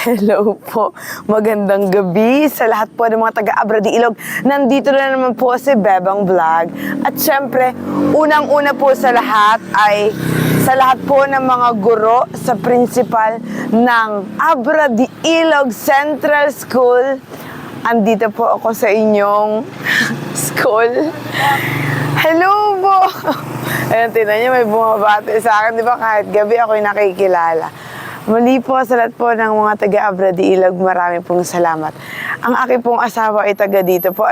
Hello po, magandang gabi sa lahat po ng mga taga-Abra de Ilog. Nandito na naman po si Bebang Vlog. At syempre, unang-una po sa lahat ay sa lahat po ng mga guro sa principal ng Abra de Ilog Central School. Andito po ako sa inyong school. Hello po! Ayan, tinan niyo, may bumabati sa akin. Di ba kahit gabi ako'y nakikilala. Muli po sa lahat po ng mga taga-Abra de Ilog, marami pong salamat. Ang aking pong asawa ay taga dito po.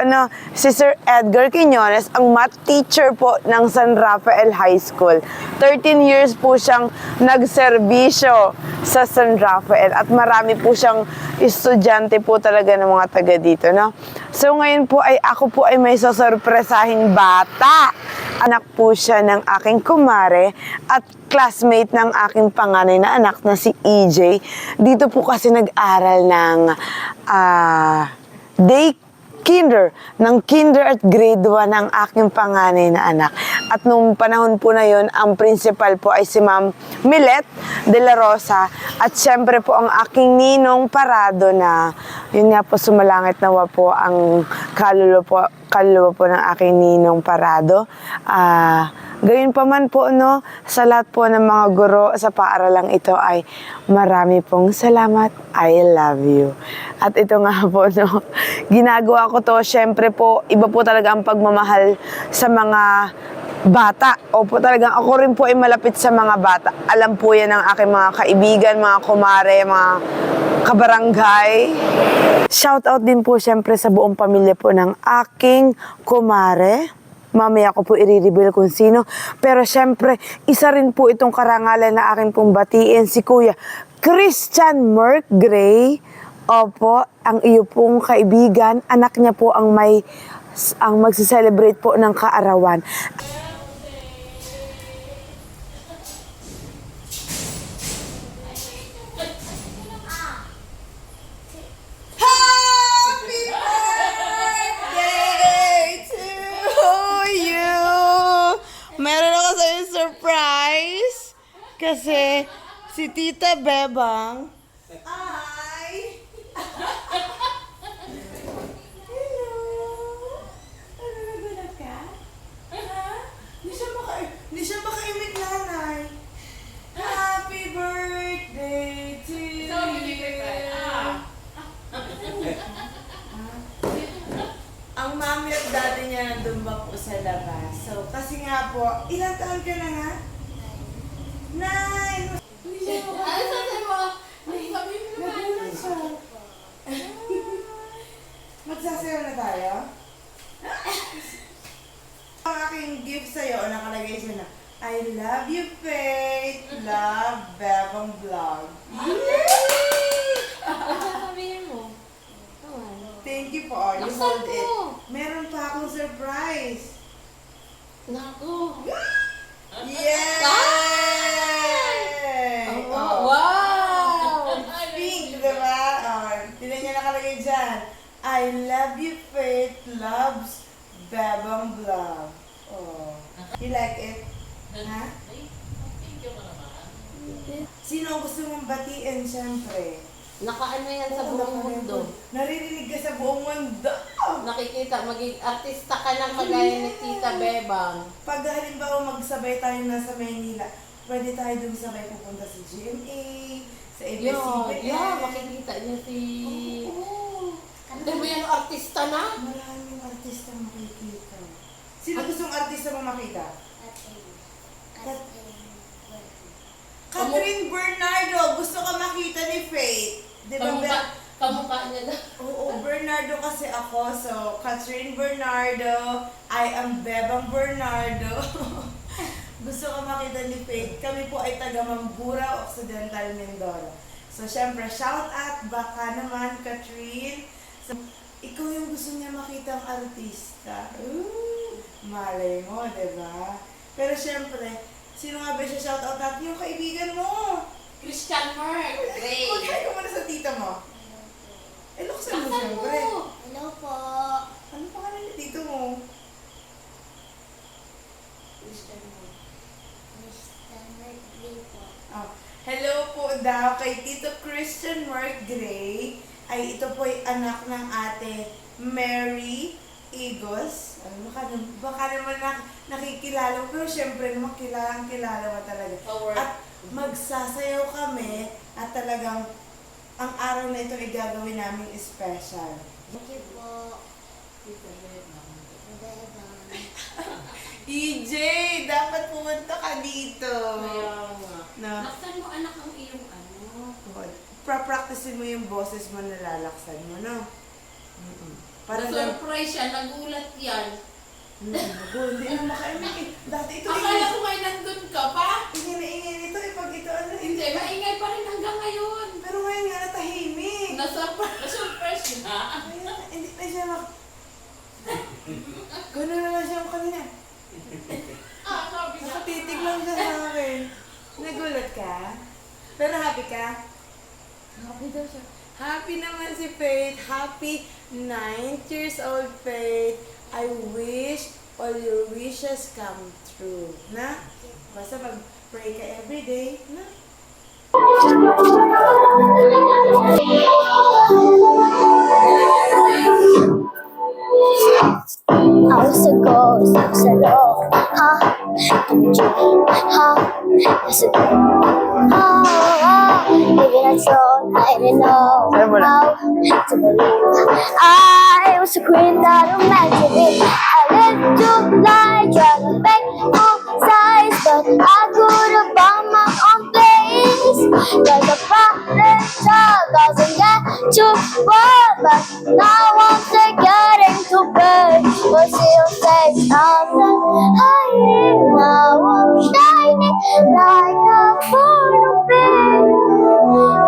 Si Sir Edgar Quiñones, ang math teacher po ng San Rafael High School. 13 years po siyang nagserbisyo sa San Rafael at marami po siyang estudyante po talaga ng mga taga dito. No? So ngayon po ay ako po ay may sasorpresahing bata. Anak po siya ng aking kumare at classmate ng aking panganay na anak na si EJ. Dito po kasi nag-aral ng kinder at grade 1 ang aking panganay na anak. At nung panahon po na yon, ang principal po ay si Ma'am Milet de la Rosa. At syempre po ang aking ninong Parado na, yun nga po, sumalangit nawa po ang kaluluwa po ng aking ninong Parado. Gayon pa man po, no, sa lahat po ng mga guro sa paaralang ito ay marami pong salamat. I love you. At ito nga po, no, ginagawa ko to, syempre po, iba po talaga ang pagmamahal sa mga bata. Opo, talagang ako rin po ay malapit sa mga bata. Alam po yan ng aking mga kaibigan, mga kumare, mga kabarangay. Shoutout din po syempre sa buong pamilya po ng aking kumare. Mamaya ko po i-reveal kung sino. Pero syempre, isa rin po itong karangalan na akin pong batiin, si Kuya Christian Merck Gray. Opo, ang iyo pong kaibigan. Anak niya po ang magse-celebrate po ng kaarawan. Meron ako sa'yo surprise. Kasi si Tita Bebang ay... Hello! Ano, nagulat ka? Hindi siya makaimik, nanay. Happy birthday to you! Ang mami at daddy niya nandun ba po sa labas. So, kasi nga po, ilang taon ka na nga? 9! Hindi siya mo. Ano sabi mo? Nagulat siya. Magsasayaw na tayo? Ang aking gift sa'yo, nakalagay siya na, I love you, Faith. Love, Bebang Vlog. Sasabihin mo. Thank you po. You hold it. Meron pa akong surprise. Naku. Yay! Oh, wow! Pink, diba? Tignan niya nakalagay dyan. I love you, Faith. Loves Bebang Vlog. Oh. You like it? Ha? Sino ang gusto mong batiin, syempre? Nakaano yan sa buong mundo. Naririnig ka sa buong mundo. Nakikita, maging artista ka ng magaya ni Tita Bebang. Pag halimbawa magsabay tayo nasa Maynila, pwede tayo dun sabay pupunta sa GMA, sa ABS-CBN. Yeah, makikita niya si... Oo. Hindi mo yan artista na? Maraming artista makikita. Sino gustong artista mo makita? Catherine Bernardo. Gusto ka makita ni Faith. Diba? Kamukha niya na. Oo, Bernardo kasi ako. So, Catherine Bernardo. I am Bebang Bernardo. Gusto ka makita ni Faith. Kami po ay taga Mambura, Occidental, Mindoro. So, syempre, shout out. Baka naman, Catherine. So, ikaw yung gusto niya makita ang artista. Ooh, malay mo, diba? Pero syempre, sino nga ba siya shout out natin? Yung kaibigan mo. Christian Merck Gray. Magkaya ka muna sa tita mo. Hello ka sa mo, syempre. Hello po. Ano pangalan ni tito mo? Christian Merck. Mr. Mercury po. Hello po, daw kay Tito Christian Mark Gray ay ito po ay anak ng ate Mary Igos. Ano, baka naman nakikilala mo, pero syempre naman kilala mo talaga. At magsasayaw kami at talagang ang araw na ito ay gagawin namin special. Thank you po. Tita Bebang. EJ, dapat pumunta ka dito. Kaya nga. No? Laksan mo anak ang iyong ano. Pra-practicein mo yung boses mo, nalalaksan mo, no? Para Na-surprise siya, nagulat yan. Hindi na makainig eh. Dati ito Akala ko ngayon nandun ka pa. ingay na ingay nito eh. Pag ito ano. Hindi, maingay pa rin hanggang ngayon. Pero ngayon nga natahimik. Na-surprise na. Kaya hindi na siya gano'n na lang siya kanina. Sabi niya. Nakatitig lang siya sa akin. Nagulat ka? Pero happy ka? Happy daw siya. Happy naman si Faith. Happy 9 years old, Faith. I wish all your wishes come true. Na? Basta mag-pray ka everyday. Na? Hours ago, steps alone, huh? Dream, huh? Years ago, maybe that's all I didn't know how to believe. I was a queen that romantic it. I lived to lie, trying to make full size, but I could have found my own place. Like a problem child doesn't get too far, but now I'm getting to bed. But still say something hiding. Now I'm shining like a butterfly.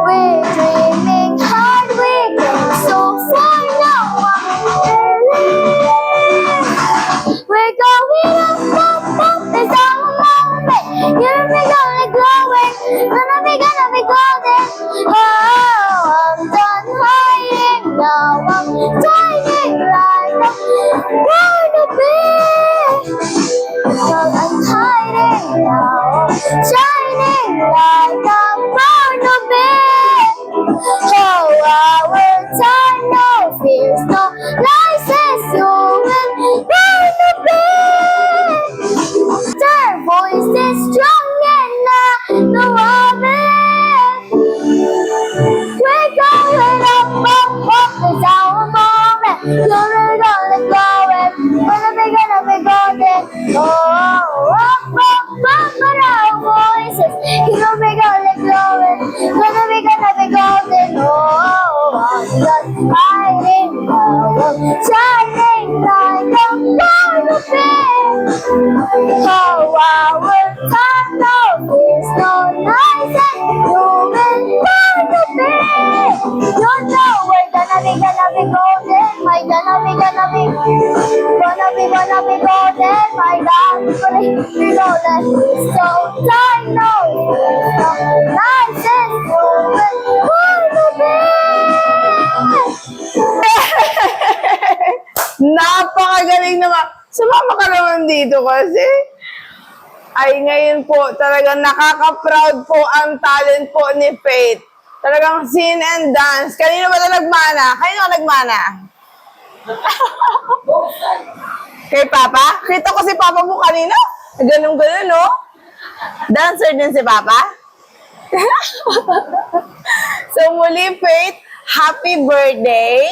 We're dreaming hard, we came so far. Now I'm feeling. We're going up, it's our moment. You're gonna glowing, gonna be golden. Oh, I'm done hiding, now I'm shining like a butterfly. Cause I'm hiding now, shining like a butterfly. Oh, our time, no fears, no license, you will burn the bed. Their voice is strong and I know of it. We're going up, it's our moment. You're gonna go and gonna be golden. Oh, but our voices, you're gonna glowing. Gonna be golden. Oh, I'm just hiding now, shining like a butterfly. Oh, our time, no fears, no nights, and you will burn the bed. You know we're gonna be golden. My gonna be golden. My God, we're gonna be golden. So time, no fears, no nights, and you will burn the bed. Napakagaling naman. Sumama ka naman dito kasi. Ay, ngayon po, talagang nakaka-proud po ang talent po ni Faith. Talagang sing and dance. Kanino ba na nagmana? Kanino ka nagmana? Kay Papa? Kita ko si Papa mo kanina. Ganun-ganun, no? Dancer din si Papa? So muli, Faith, happy birthday!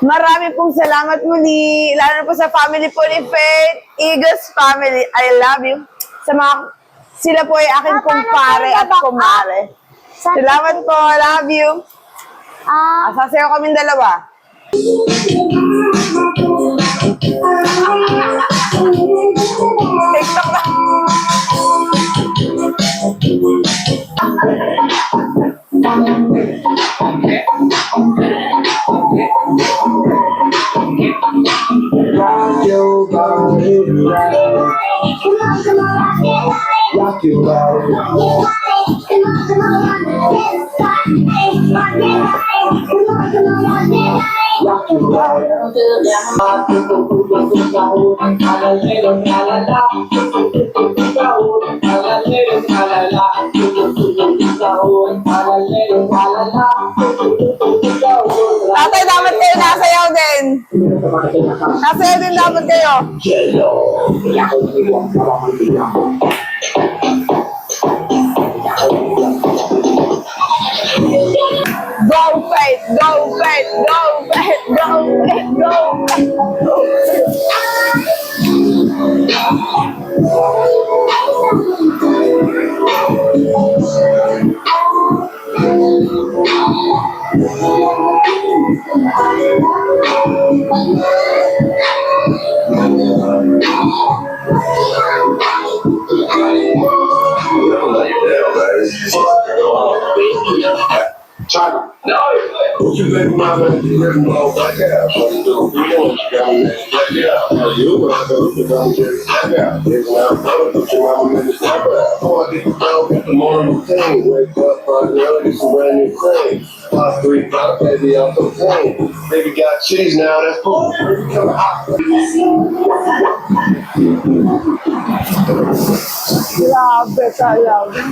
Marami pong salamat muli, lalo na po sa family po ni Faith, Igos family. I love you. Sa mga, sila po ay aking kumpare at kumare. Salamat po, love you. Sasayaw kaming dalawa. TikTok na. Rock your body right. Rock your body. Rock your body. Tatay, dapat kayo nasayaw din. Nasayaw din dapat kayo. Go fight, go fight, go fight, go fight, go fight. China. No, what you think my man didn't know black ass? What you do? You know what you got me black ass. You know what I do? You got me black ass. It's now brother, but you have me in the black ass. Oh, I get you down with the morning routine. Wake up, find out, get some brand new thing. Plus 3 5, baby, out the plane. Baby got cheese now, that's cool. Baby come hot. Grabe talaga.